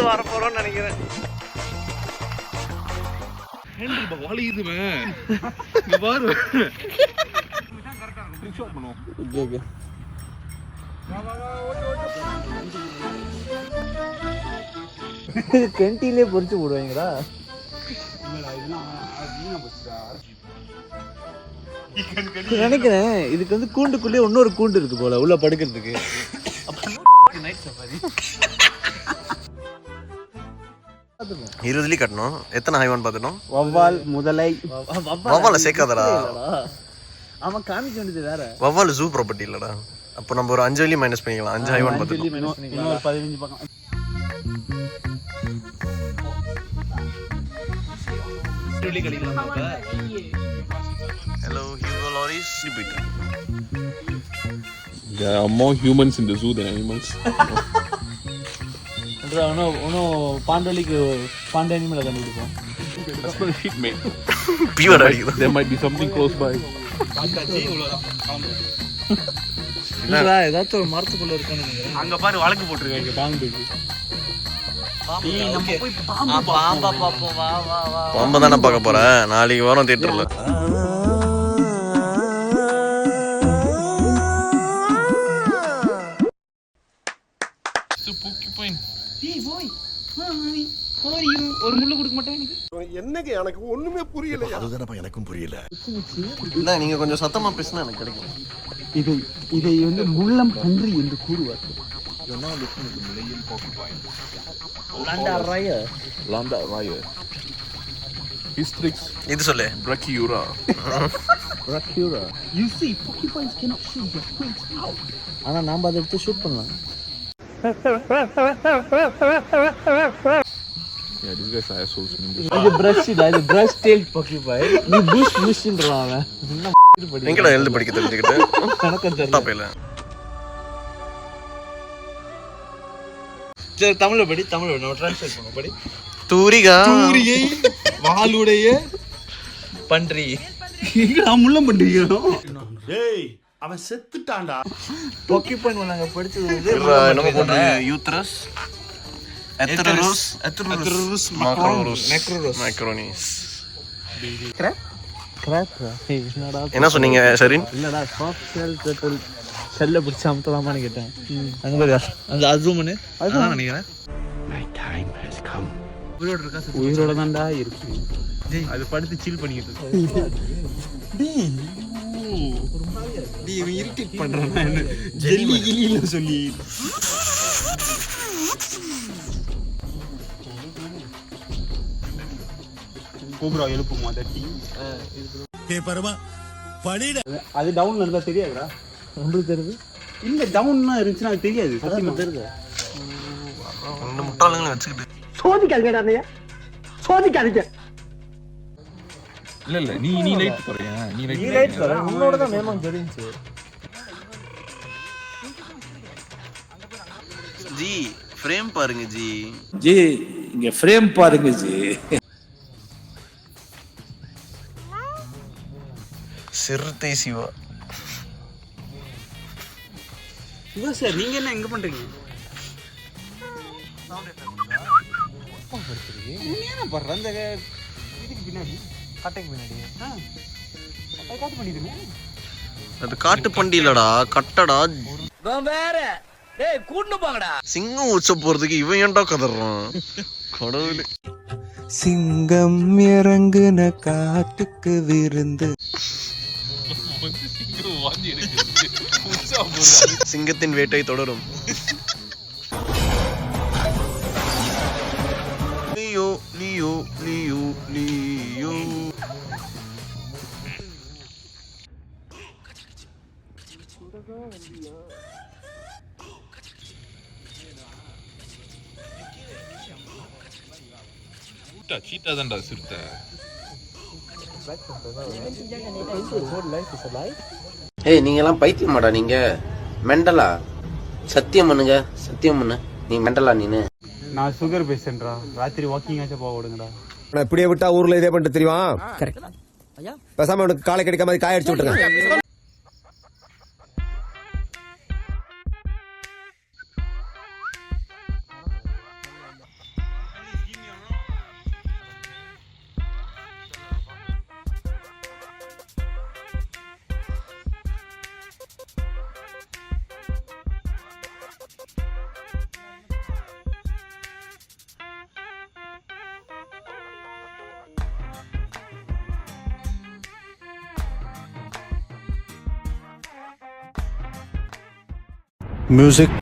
வர போறோம்னு நினைக்கிறேன். கெண்டிலே பொறிச்சு போடுவாங்கடா. நினைக்கிறேன் இதுக்கு வந்து கூண்டுக்குள்ளே இன்னொரு கூண்டு இருக்கு போல உள்ள படுக்கிறதுக்கு. கட்டணும். எத்தனை ஹைவான் பார்த்துட்டோம்? வவ்வால், முதலை. வவ்வால சேர்க்காதடா. அவன் காமிக்க வேண்டியது வேற. வவ்வால் ஜூ ப்ராப்பர்ட்டி இல்லடா. அப்போ நம்ம ஒரு 5 வழி மைனஸ் பண்ணிக்கலாம். 5 ஹைவான் பார்த்துட்டோம். இன்னொரு 15 பக்கம். Hello, Hugo Loris. There are more humans in the zoo than animals. பாண்டலிக்கு Banda அனிமலை கண்டுபிடிப்போம். That's not shit, mate. Pure அடிக்குது. There might be something close by. இல்லடா ஏதாச்சும் ஒரு மரத்துக்குள்ள இருக்கான்னு நினைக்கிறேன். அங்க பாரு வழக்கு போட்டுருக்காங்க பாம்புக்கு. நம்ம போய் பாம்பா பாப்போம். வா வா வா. பாம்பை தானே பார்க்க போறேன். நாளைக்கு வரோம் தியேட்டர்ல. ஒரு முள்ளு கொடுக்க மாட்டேன் எனக்கு. என்னங்க எனக்கு ஒண்ணுமே புரியல. அதுதானப்பா எனக்கும் புரியல. இல்ல நீங்க கொஞ்சம் சத்தமா பேசினா எனக்கு கிடைக்கும். இதை வந்து முள்ளம் பன்றி என்று கூறுவார்கள். Lambda Raya. Hystrix. இது சொல்லு. Brachyura. Brachyura. You see, porcupines cannot shoot their quills out. ஆனா நாம அதை எடுத்து ஷூட் பண்ணலாம். Yeah, these guys are assholes. இது brush tailed porcupine. நீ bushன்றான் அவன். எங்கடா எழுதி படிக்க தெரிஞ்சுக்கிட்டு? கணக்கு தெரியல. சரி தமிழ்ல படி. நம்ம ட்ரான்ஸ்லேட் பண்ணுவோம். படி. தூரிகை வாளுடைய பன்றி. எங்கடா முள்ளம் பண்றீங்க? டேய் அவன் செத்துட்டான்டா. porcupine நாங்க படிச்சது வந்து நம்ம போட்டு யூத்ரஸ் எத்ரூரஸ் மேக்ரோனிஸ். என்ன சொன்னீங்க சரின்? இல்லடா சாஃப்ட் ஷெல் டர்ட்டில் ஷெல்ல பிடிச்ச அமுத்தலாமான்னு கேட்டேன். அங்க பாரு அந்த அசூம்னு அதுதான் நினைக்கிறேன். My time has come. உயிரோட தான்டா இருக்கு. அது படுத்து சில் பண்ணிட்டு இருக்கு. டேய் இவன் இரிட்டேட் பண்றான். ஜெல்லி கிளில சொல்லி கோப்ரா எழுப்புமா தட்டி. டேய் பரமா படிடா. அது டவுன்ல இருந்தா தெரியாதுடா. உங்களுக்கு தெரியுது? இல்ல டவுன்னா இருந்துச்சுனா அது தெரியாது. சத்தியமா தெரியுது. அந்த முட்டாளுங்களை வச்சுக்கிட்டு சோதிக்காதீங்கடா. சோதிக்காதீங்க. இல்ல நீ லைட் போறியா? நீ லைட் போற. உன்னோட தான் மேமம் தெரிஞ்சு. ஜி ஃப்ரேம் பாருங்க ஜி. ஜி இங்க ஃப்ரேம் பாருங்க ஜி. சிறுத்தை சிவா. சிவா சார் நீங்க என்ன எங்க பண்றீங்க? என்ன பண்ற அந்த இதுக்கு பின்னாடி காட்டுக்கு பின்னாடி? அது காட்டு பண்ணிடுங்க. அது காட்டு பண்டி இல்லடா கட்டடா. வேற டேய் கூண்டு போங்கடா. சிங்கம் உச்ச போறதுக்கு இவன் ஏன்டா கதறான்? கடவுளே. சிங்கம் இறங்குன காட்டுக்கு விருந்து. சிங்கத்தின் வேட்டை தொடரும். Leo Leo Leo Leo. Cheetah தான்டா சிறுத்தை. ஏய் நீங்க எல்லாம் பைத்தியமாடா? நீங்க மெண்டலா? சத்தியம் பண்ணுங்க, சத்தியம் பண்ணு. நீ மெண்டலா? நீனு நான் சுகர் பேஷண்ட்ரா. ராத்திரி வாக்கிங் ஆச்சா போக விடுங்கடா. நான் இப்படியே விட்டா ஊர்ல இதே பண்ணிட்டு தெரியுமா? பேசாம உனக்கு காலை கிடைக்காம மாதிரி காய அடிச்சு விட்டுருங்க. மியூசிக்